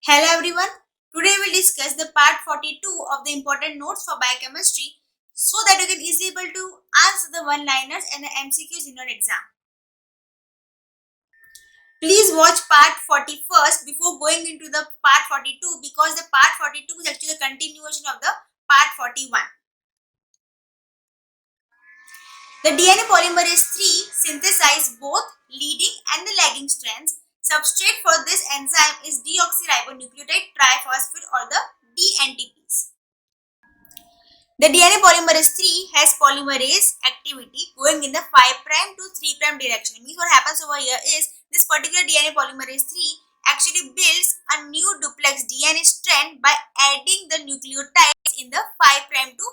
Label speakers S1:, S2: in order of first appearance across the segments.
S1: Hello everyone. Today we'll discuss the part 42 of the important notes for biochemistry so that you can easily able to answer the one-liners and the MCQs in your exam. Please watch part 40 first before going into the part 42 because the part 42 is actually a continuation of the part 41. The DNA polymerase 3 synthesize both leading and the lagging strands. Substrate for this enzyme is deoxyribonucleotide triphosphate or the DNTPs. The DNA polymerase 3 has polymerase activity going in the 5' to 3' direction. Means what happens over here is this particular DNA polymerase 3 actually builds a new duplex DNA strand by adding the nucleotides in the 5' to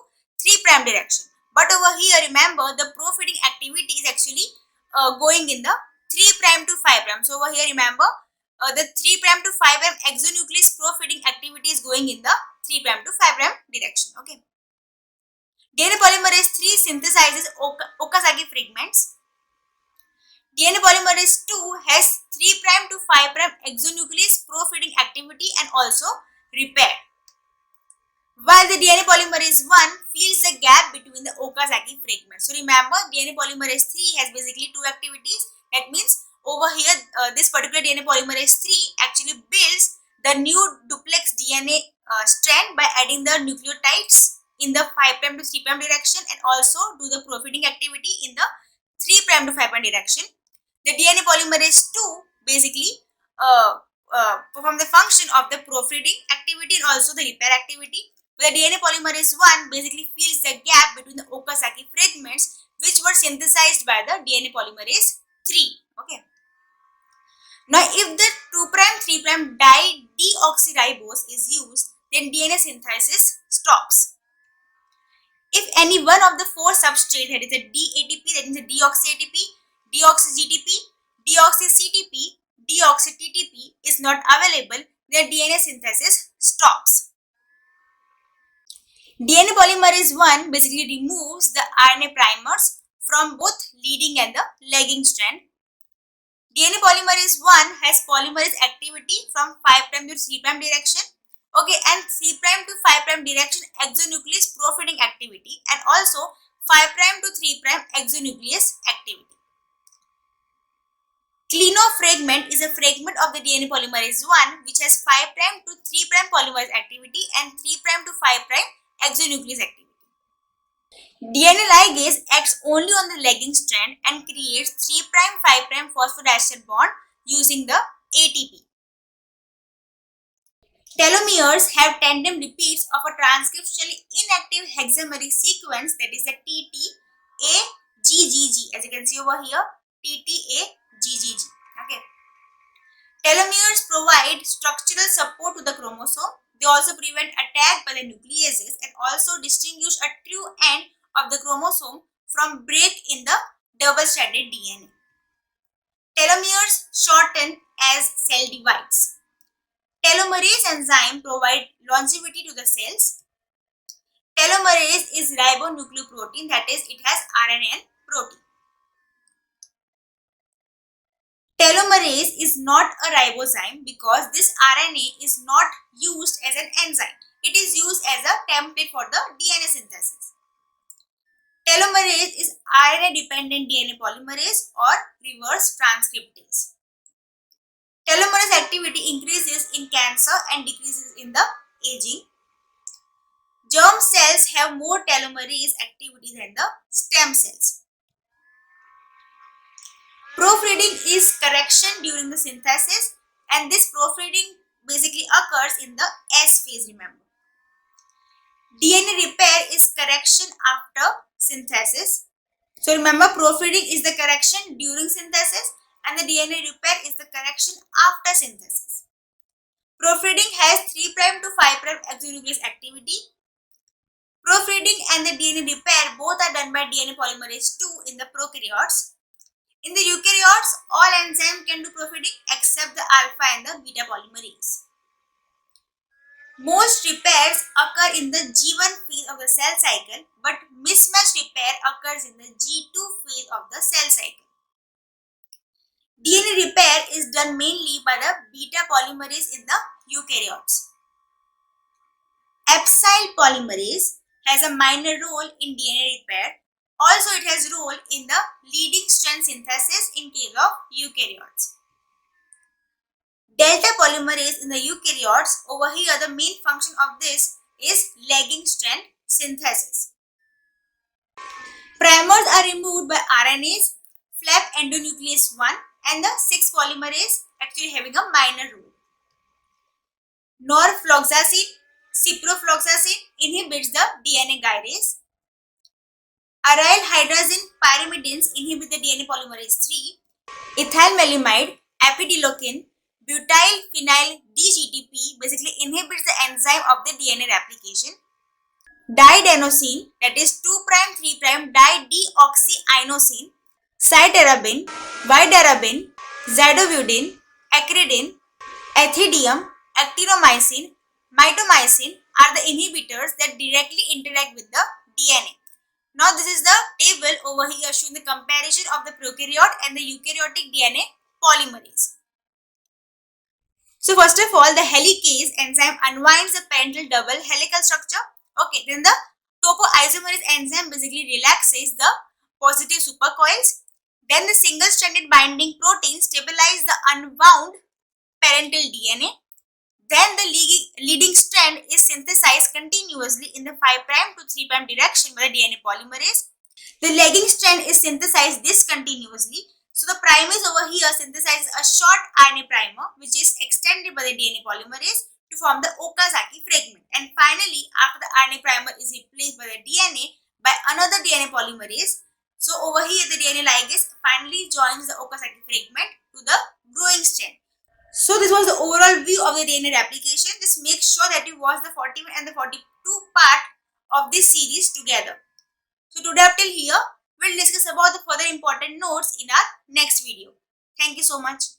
S1: 3' direction. But over here, remember the profeeding activity is actually going in the 3' to 5'. So over here, remember the 3' to 5' exonuclease profeeding activity is going in the 3' to 5' direction. Okay. DNA polymerase 3 synthesizes Okazaki fragments. DNA polymerase 2 has 3' to 5' exonuclease profeeding activity and also repair. While the DNA polymerase 1 fills the gap between the Okazaki fragments. So remember, DNA polymerase 3 has basically two activities. That means over here, this particular DNA polymerase 3 actually builds the new duplex DNA strand by adding the nucleotides in the 5' to 3' direction and also do the profeeding activity in the 3' to 5' direction. The DNA polymerase 2 basically perform the function of the profeeding activity and also the repair activity. But the DNA polymerase 1 basically fills the gap between the Okazaki fragments which were synthesized by the DNA polymerase 3. Okay. Now, if the 2', 3' dideoxyribose is used, then DNA synthesis stops. If any one of the four substrates, that is the DATP, that is the deoxy-ATP, deoxy-GTP, deoxy-CTP, deoxy-TTP is not available, then DNA synthesis stops. DNA polymerase 1 basically removes the RNA primers from both leading and the lagging strand. DNA polymerase 1 has polymerase activity from 5' to 3' direction. Okay, and 3' to 5' direction exonuclease profeeding activity and also 5' to 3' exonuclease activity. Clino fragment is a fragment of the DNA polymerase 1 which has 5' to 3' polymerase activity and 3' to 5' exonuclease activity. DNA ligase acts only on the lagging strand and creates 3', 5' phosphodiester bond using the ATP. Telomeres have tandem repeats of a transcriptionally inactive hexameric sequence, that is the TTAGGG, as you can see over here, TTAGGG. Okay. Telomeres provide structural support to the chromosome. They also prevent attack by the nucleases and also distinguish a true end of the chromosome from break in the double-stranded DNA. Telomeres shorten as cell divides. Telomerase enzyme provide longevity to the cells. Telomerase is ribonucleoprotein, that is, it has RNA and protein. Telomerase is not a ribozyme because this RNA is not used as an enzyme. It is used as a template for the DNA synthesis. Telomerase is RNA-dependent DNA polymerase or reverse transcriptase. Telomerase activity increases in cancer and decreases in the aging. Germ cells have more telomerase activity than the stem cells. Proofreading is correction during the synthesis and this proofreading basically occurs in the S phase, remember. DNA repair is correction after synthesis. So remember, proofreading is the correction during synthesis and the DNA repair is the correction after synthesis. Proofreading has 3' to 5' exonuclease activity. Proofreading and the DNA repair both are done by DNA polymerase 2 in the prokaryotes. In the eukaryotes, all enzymes can do proofreading except the alpha and the beta polymerase. Most repairs occur in the G1 phase of the cell cycle, but mismatch repair occurs in the G2 phase of the cell cycle. DNA repair is done mainly by the beta polymerase in the eukaryotes. Epsyl polymerase has a minor role in DNA repair. Also, it has role in the leading strand synthesis in case of eukaryotes. Delta polymerase in the eukaryotes, over here the main function of this is lagging strand synthesis. Primers are removed by RNase, flap endonuclease 1 and the 6 polymerase actually having a minor role. Norfloxacin, ciprofloxacin inhibits the DNA gyrase. Aryl hydrazine pyrimidines inhibit the DNA polymerase 3. Ethylmelamide, epidilokin, butyl phenyl DGTP basically inhibits the enzyme of the DNA replication. Diadenosine, that is 2' 3' dideoxyinosine, cytarabine, vidarabine, zidovudine, acridine, ethidium, actinomycin, mitomycin are the inhibitors that directly interact with the DNA. Now this is the table over here showing the comparison of the prokaryote and the eukaryotic DNA polymerase. So first of all, the helicase enzyme unwinds the parental double helical structure. Okay, then the topoisomerase enzyme basically relaxes the positive supercoils. Then the single-stranded binding protein stabilizes the unwound parental DNA. Then the leading strand is synthesized continuously in the 5' to 3' direction by the DNA polymerase. The lagging strand is synthesized discontinuously. So the primase over here synthesizes a short RNA primer which is extended by the DNA polymerase to form the Okazaki fragment. And finally, after the RNA primer is replaced by the DNA by another DNA polymerase, so over here the DNA ligase finally joins the Okazaki fragment to the growing strand. So this was the overall view of the DNA replication. Just make sure that you watch the 41 and the 42 part of this series together. So today up till here, we'll discuss about the further important notes in our next video. Thank you so much.